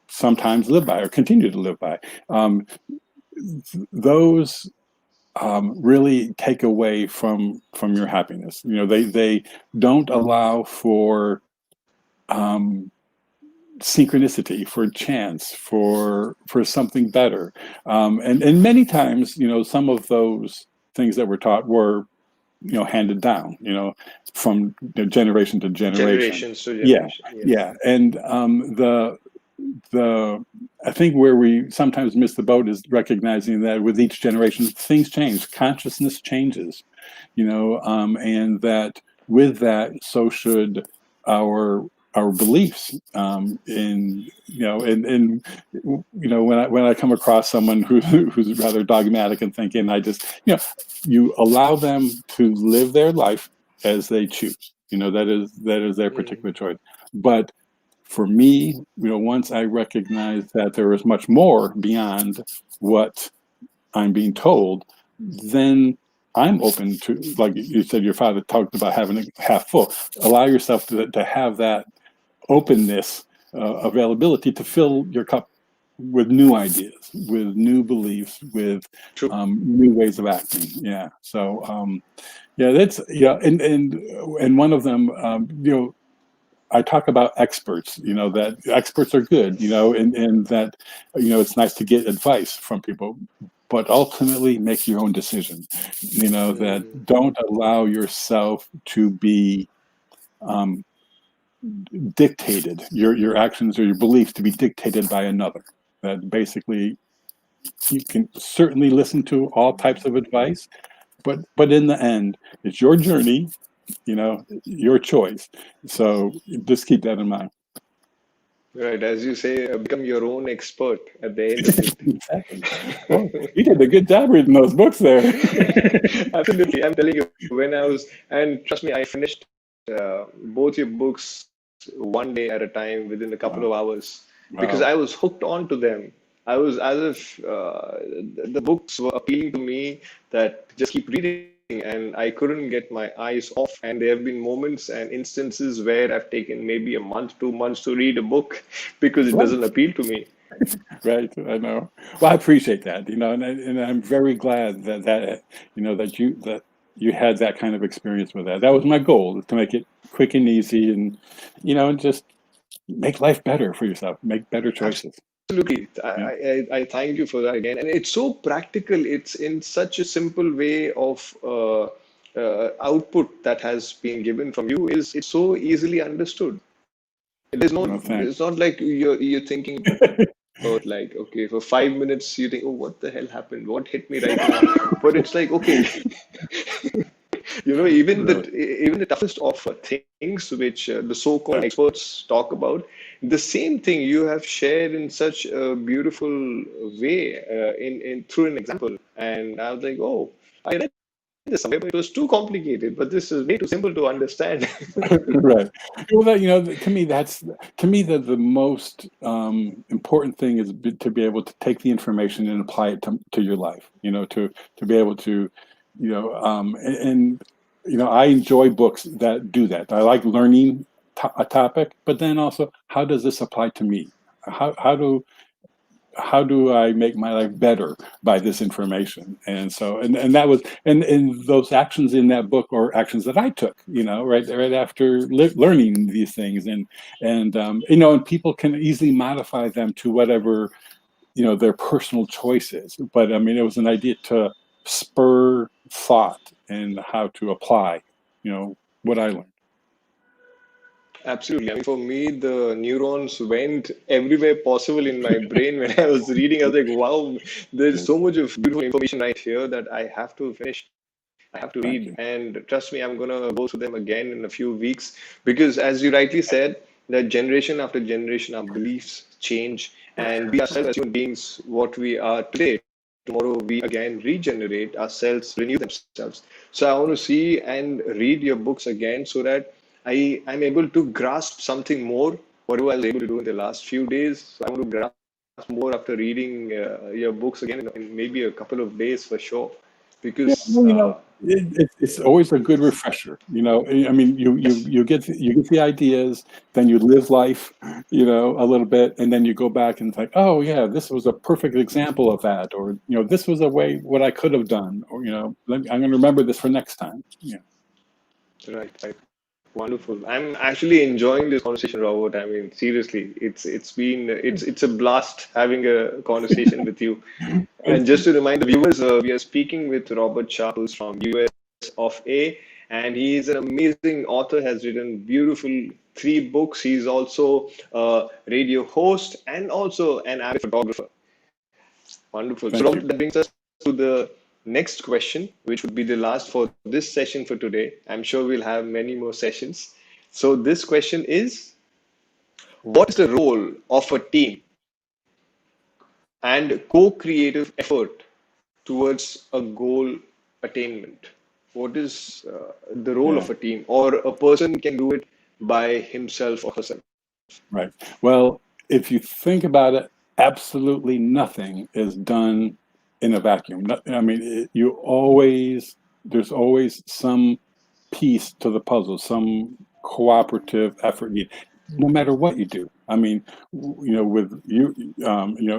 sometimes live by or continue to live by. Um, those really take away from your happiness. They don't allow for um, synchronicity, for chance, for something better. And many times, some of those things that we're taught were handed down, from generation to generation. Generations to Yeah, generation. Yes. yeah. And the I think where we sometimes miss the boat is recognizing that with each generation, things change, consciousness changes, and that with that, so should our our beliefs. When I come across someone who's rather dogmatic and thinking, I just you allow them to live their life as they choose. That is their Mm, particular choice. But for me, once I recognize that there is much more beyond what I'm being told, then I'm open to, like you said, your father talked about having it half full. Allow yourself to have that openness, availability to fill your cup with new ideas, with new beliefs, with true. new ways of acting. Yeah. So, yeah, and one of them, I talk about experts, that experts are good, and that, it's nice to get advice from people, but ultimately make your own decision, that Mm, don't allow yourself to be um, dictated, your actions or your beliefs to be dictated by another. That basically you can certainly listen to all types of advice, but in the end, it's your journey, your choice. So just keep that in mind. right. As you say, become your own expert at the end of Exactly. Well, it. you did a good job reading those books there. Absolutely. I'm telling you, when I was, and trust me, I finished both your books one day at a time within a couple of Wow. hours because Wow. I was hooked on to them. I was as if the books were appealing to me that just keep reading, and I couldn't get my eyes off. And there have been moments and instances where I've taken maybe a month, 2 months to read a book because it Right. doesn't appeal to me. Right. I know. Well, I appreciate that, and I'm very glad that you had that kind of experience with that. That was my goal, is to make it quick and easy, and just make life better for yourself, make better choices. Absolutely. Yeah. I thank you for that again. And it's so practical. It's in such a simple way of output that has been given from you is it's so easily understood. No, thanks. It's not like you're thinking about like, okay, for 5 minutes you think, oh, what the hell happened? What hit me right now? But it's like, okay, Really. even the toughest of things which the so-called experts talk about, the same thing you have shared in such a beautiful way in through an example. And I was like, oh, I read this somewhere, but it was too complicated. But this is way too simple to understand. Right. Well, to me the most important thing is to be able to take the information and apply it to your life. To be able to, and I enjoy books that do that. I like learning a topic, but then also, how does this apply to me? How do I make my life better by this information? And so, and that was, and those actions in that book are actions that I took, right after learning these things, and people can easily modify them to whatever, their personal choices. But I mean, it was an idea to spur thought and how to apply, what I learned. Absolutely. I mean, for me, the neurons went everywhere possible in my brain when I was reading. I was like, wow, there's Good. so much of beautiful information right here that I have to finish. I have to Thank read. you. And trust me, I'm going to go through them again in a few weeks because, as you rightly said, that generation after generation, our beliefs change. And we ourselves, as human beings, what we are today, tomorrow, we again regenerate, our cells renew themselves. So I want to see and read your books again so that I'm able to grasp something more whatever I was able to do in the last few days. So I want to grasp more after reading your books again in maybe a couple of days for sure. Yeah, Because well, it's always a good refresher. I mean, you get the ideas, then you live life, a little bit, and then you go back and think, oh yeah, this was a perfect example of that, or this was a way what I could have done, or I'm going to remember this for next time. Yeah, right, right. Wonderful. I'm actually enjoying this conversation, Robert. I mean, seriously, it's a blast having a conversation with you. And just to remind the viewers, we are speaking with Robert Sharpe, who's from US of A, and he is an amazing author, has written beautiful 3 books. He's also a radio host and also an avid photographer. Wonderful. So, thank you. Robert, that brings us to the next question, which would be the last for this session for today. I'm sure we'll have many more sessions. So, this question is, what is the role of a team and co-creative effort towards a goal attainment? What is the role Yeah. of a team, or a person can do it by himself or herself? Right. Well, if you think about it, absolutely nothing is done in a vacuum. I mean, there's always some piece to the puzzle, some cooperative effort needed, no matter what you do. I mean, with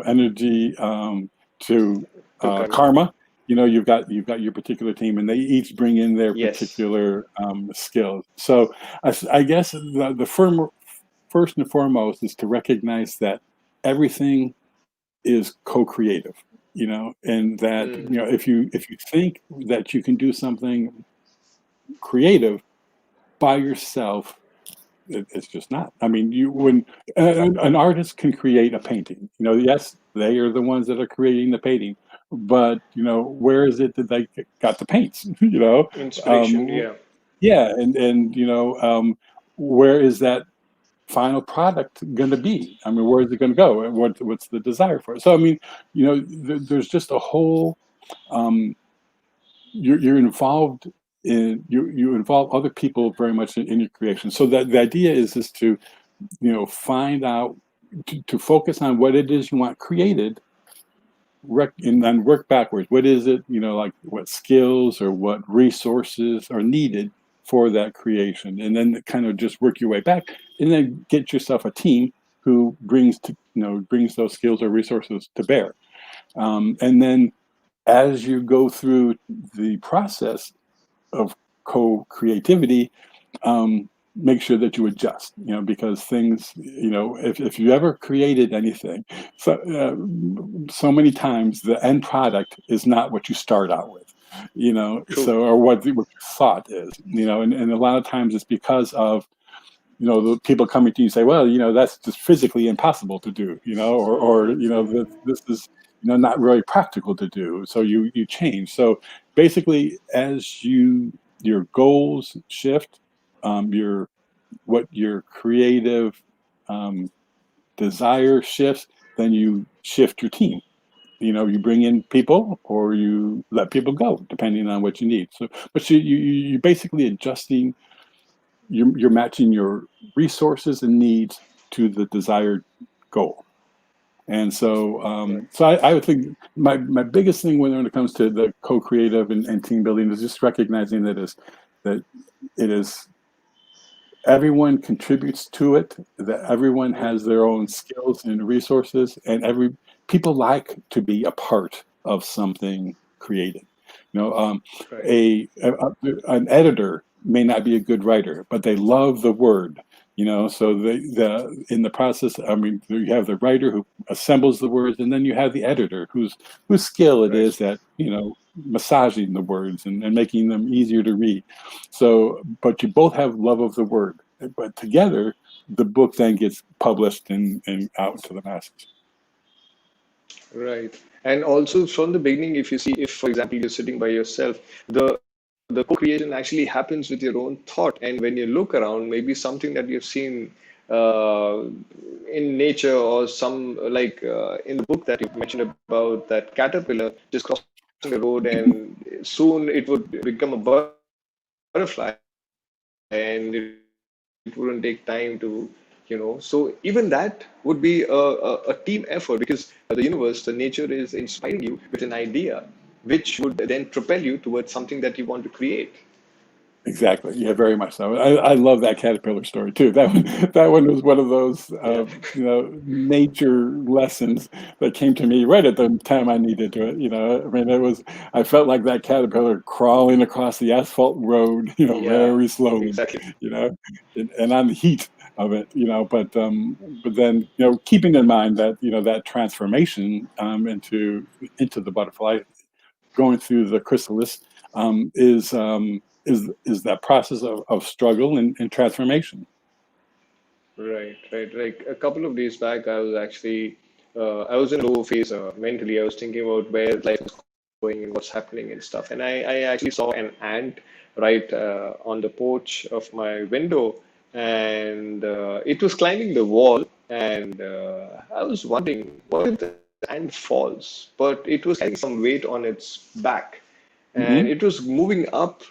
energy to To karma. karma. You've got your particular team, and they each bring in their Yes, particular skills. So I guess the firm first and foremost is to recognize that everything is co-creative, and that if you think that you can do something creative by yourself, it's just not. I mean, when an artist can create a painting, yes, they are the ones that are creating the painting, but where is it that they got the paints? inspiration. um, Yeah, yeah, and where is that final product going to be? I mean, where is it going to go? And what's the desire for it? So, I mean, there's just a whole, you're involved you involve other people very much in your creation. So that the idea is to, find out, to focus on what it is you want created, and then work backwards. What is it, like what skills or what resources are needed for that creation, and then kind of just work your way back, and then get yourself a team who brings those skills or resources to bear. And then as you go through the process of co-creativity, make sure that you adjust, because things, if you ever created anything, so many times the end product is not what you start out with, true. so, or what your thought is, and a lot of times it's because of, the people coming to you say, well, that's just physically impossible to do, or this is, not really practical to do. So you change. So basically, as your goals shift, your creative um, desire shifts, then you shift your team. You bring in people or you let people go, depending on what you need. So, but you basically adjusting, you're matching your resources and needs to the desired goal. And so, Right. I would think my biggest thing when it comes to the co-creative and team building is just recognizing that it is everyone contributes to it, that everyone has their own skills and resources, and people like to be a part of something created. You know, um, Right. an editor may not be a good writer, but they love the word. So in the process, I mean, you have the writer who assembles the words, and then you have the editor whose skill it Right. is at massaging the words and making them easier to read. So, but you both have love of the word, but together, the book then gets published and out to the masses. Right. And also from the beginning, if you see, if for example you're sitting by yourself, the co-creation actually happens with your own thought. And when you look around, maybe something that you've seen uh, in nature, or some like in the book that you mentioned about that caterpillar just crossing the road, and soon it would become a butterfly, and it wouldn't take time to, fly So even that would be a team effort, because the universe, the nature is inspiring you with an idea which would then propel you towards something that you want to create. Exactly. Yeah, very much so. I love that caterpillar story too. That one was one of those Yeah. nature lessons that came to me right at the time I needed to it. I mean, I felt like that caterpillar crawling across the asphalt road, Yeah, very slowly, exactly. you know, and on the heat of it, but then keeping in mind that that transformation into the butterfly going through the chrysalis is that process of struggle and transformation. Right, right. Like a couple of days back, I was in a low phase mentally. I was thinking about where life is going and what's happening and stuff. And I actually saw an ant right on the porch of my window, and it was climbing the wall. And I was wondering, what if the ant falls? But it was carrying some weight on its back, and Hmm. it was moving up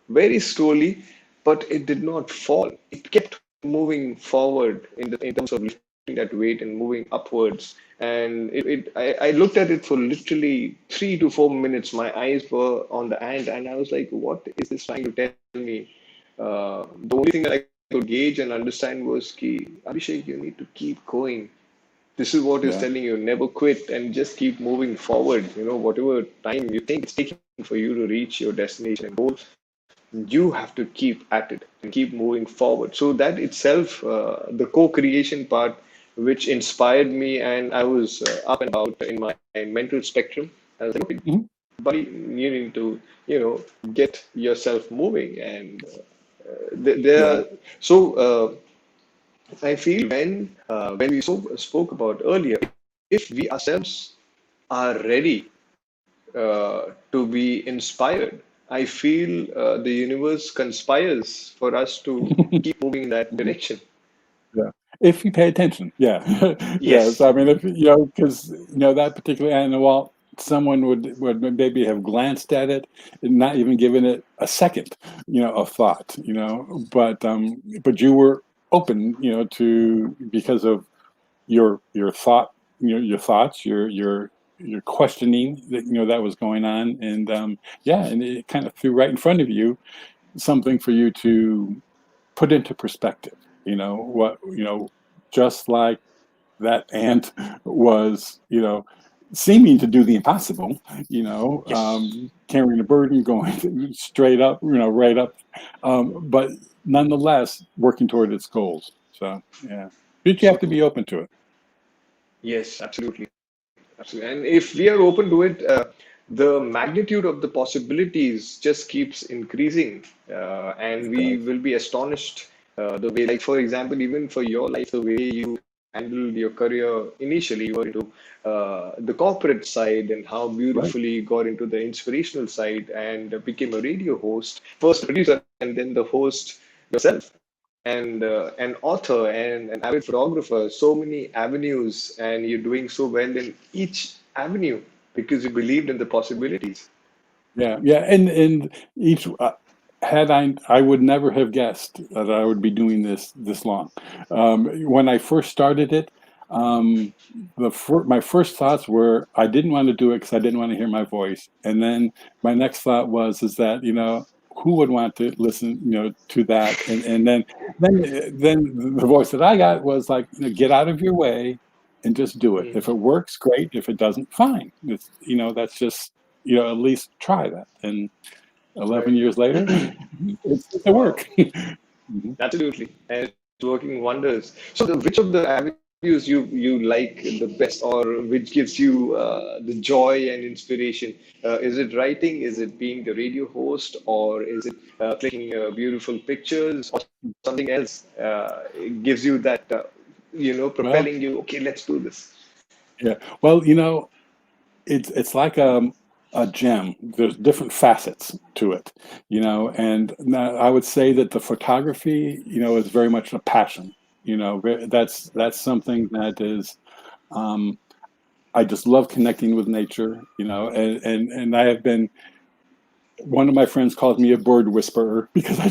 very slowly, but it did not fall. It kept moving forward in terms of lifting that weight and moving upwards. And I looked at it for literally 3 to 4 minutes. My eyes were on the ant, and I was like, "What is this trying to tell me?" The only thing that I could gauge and understand was, "Ki, Abhishek, you need to keep going. This is what is Yeah. telling you, never quit and just keep moving forward. Whatever time you think it's taking for you to reach your destination and goal, you have to keep at it and keep moving forward." So that itself, the co-creation part, which inspired me, and I was up and about in my mental spectrum. I was like, okay, Hmm. buddy, you need to, get yourself moving. And Yeah. there, so I feel when we spoke about earlier, if we ourselves are ready to be inspired, I feel the universe conspires for us to keep moving in that direction. Yeah. If you pay attention. Yeah. Yes. Yes, I mean, if because that particular animal, someone would maybe have glanced at it and not even given it a second, of thought, but you were open, to because of your thought, your thoughts, your questioning that that was going on, and yeah, and it kind of threw right in front of you something for you to put into perspective. What just like that ant was, seeming to do the impossible, yes, carrying a burden, going straight up, right up, but nonetheless working toward its goals. So yeah, but you so have to true. be open to it. Yes, absolutely. Absolutely. And if we are open to it, the magnitude of the possibilities just keeps increasing, and It we does. will be astonished the way, like, for example, even for your life, the way you handled your career initially, you were into the corporate side, and how Right. beautifully you got into the inspirational side and became a radio host, first a producer, and then the host yourself, and an author and an avid photographer, so many avenues, and you're doing so well in each avenue because you believed in the possibilities. Yeah, yeah, and each had I would never have guessed that I would be doing this long. When I first started it, um, my first thoughts were I didn't want to do it because I didn't want to hear my voice, and then my next thought was is that who would want to listen to that, and then the voice that I got was like get out of your way and just do it. If it Mhm. works, great. If it doesn't, fine. It's that's just at least try that. And 11 Right. years later, it's a Wow. work. Mhm. Absolutely. And it's working wonders. So, which of the avenues you like the best, or which gives you the joy and inspiration? Is it writing? Is it being the radio host? Or is it clicking beautiful pictures? Or something else it gives you that, Well, propelling you, okay, let's do this. yeah. Well, it's like a gem. There's different facets to it, and now I would say that the photography, is very much a passion. That's something that is, um, I just love connecting with nature, and I have been one of my friends calls me a bird whisperer because I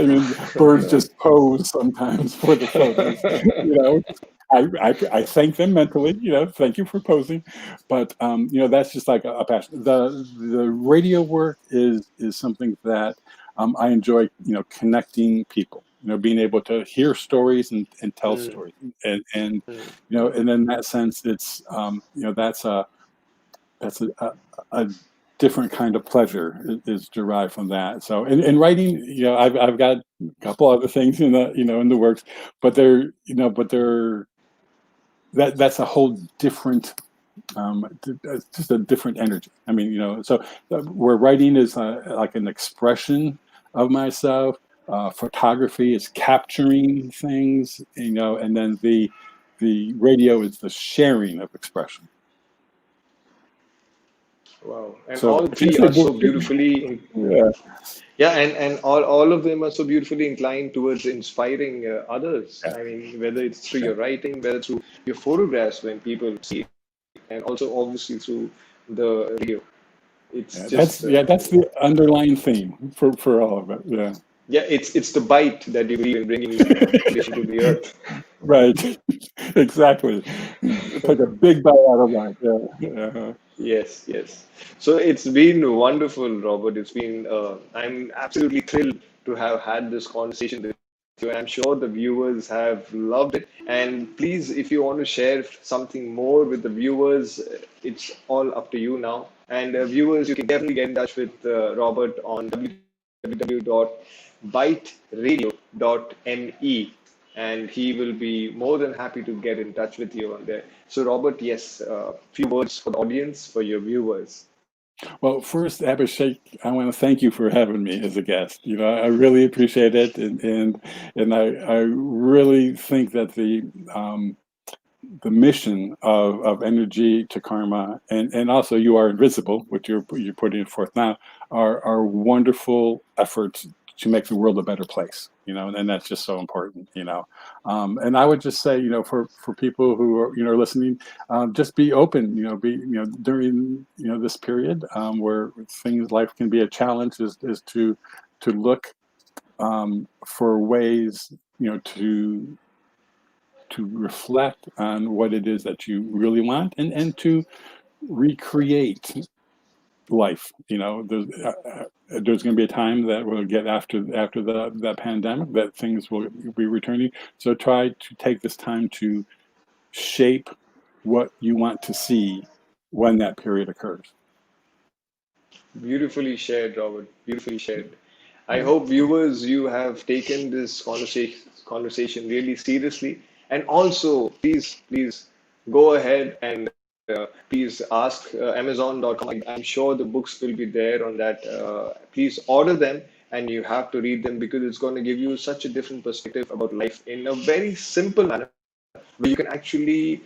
mean, birds just pose sometimes for the photos. You know, I thank them mentally. You know, thank you for posing, but you know, that's just like a passion. The radio work is something that I enjoy. You know, connecting people. You know, being able to hear stories and tell Mm, stories, and mm. you know, and in that sense, it's you know, that's a different kind of pleasure is derived from that. So in writing, you know, I've got a couple other things in the, you know, in the works, but they're, you know, but they're that's a whole different it's just a different energy. I mean, you know, so where writing is like an expression of myself, photography is capturing things, you know, and then the radio is the sharing of expression. Wow. And So all if you three say are so book, beautifully, yeah, yeah, and all of them are so beautifully inclined towards inspiring others. yeah, I mean, whether it's through your writing, whether through your photographs when people see it, and also obviously through the radio. It's just, that's the underlying theme for all of it. Yeah, yeah, it's the bite that you believe in bringing information to the earth. right, exactly. Take a big bite out of life. Yeah, yeah. Yes, yes. So it's been wonderful, Robert. I'm absolutely thrilled to have had this conversation with you, and I'm sure the viewers have loved it. And please, if you want to share something more with the viewers, it's all up to you now. And viewers, you can definitely get in touch with Robert on www.byteradio.me, and he will be more than happy to get in touch with you on there. So, Robert, yes, few words for the audience, for your viewers. Well, first, Abhishek, I want to thank you for having me as a guest. You know, I really appreciate it, and I really think that the mission of energy to karma and also you are invisible, which you're putting forth now, are wonderful efforts to make the world a better place, you know, and that's just so important, you know. And I would just say, you know, for people who are, you know, listening, just be open, you know, be, you know, during, you know, this period where things, life can be a challenge, is to look for ways, you know, to reflect on what it is that you really want and to recreate life. You know, there's going to be a time that we'll get after the pandemic that things will be returning. So try to take this time to shape what you want to see when that period occurs. Beautifully shared, Robert. Beautifully shared. I hope viewers, you have taken this conversation really seriously, and also please go ahead and please ask Amazon.com. I'm sure the books will be there on that. Please order them, and you have to read them because it's going to give you such a different perspective about life in a very simple manner, where you can actually,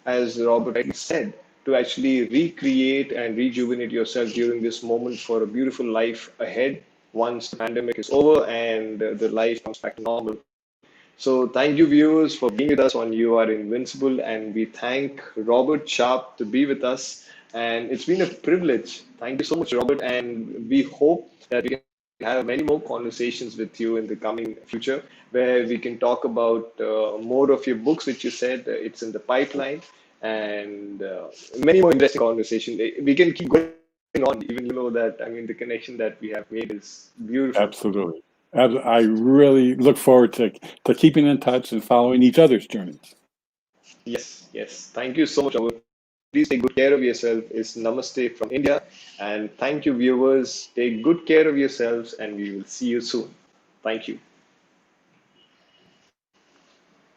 as Robert rightly said, to actually recreate and rejuvenate yourself during this moment for a beautiful life ahead once the pandemic is over and the life comes back to normal. So, thank you, viewers, for being with us on You Are Invincible. And we thank Robert Sharpe to be with us. And it's been a privilege. Thank you so much, Robert. And we hope that we can have many more conversations with you in the coming future where we can talk about more of your books, which you said it's in the pipeline, and many more interesting conversations. We can keep going on, even though that, I mean, the connection that we have made is beautiful. Absolutely. I really look forward to keeping in touch and following each other's journeys. Yes, yes. Thank you so much, Robert. Please take good care of yourself. It's Namaste from India. And thank you, viewers. Take good care of yourselves, and we will see you soon. Thank you.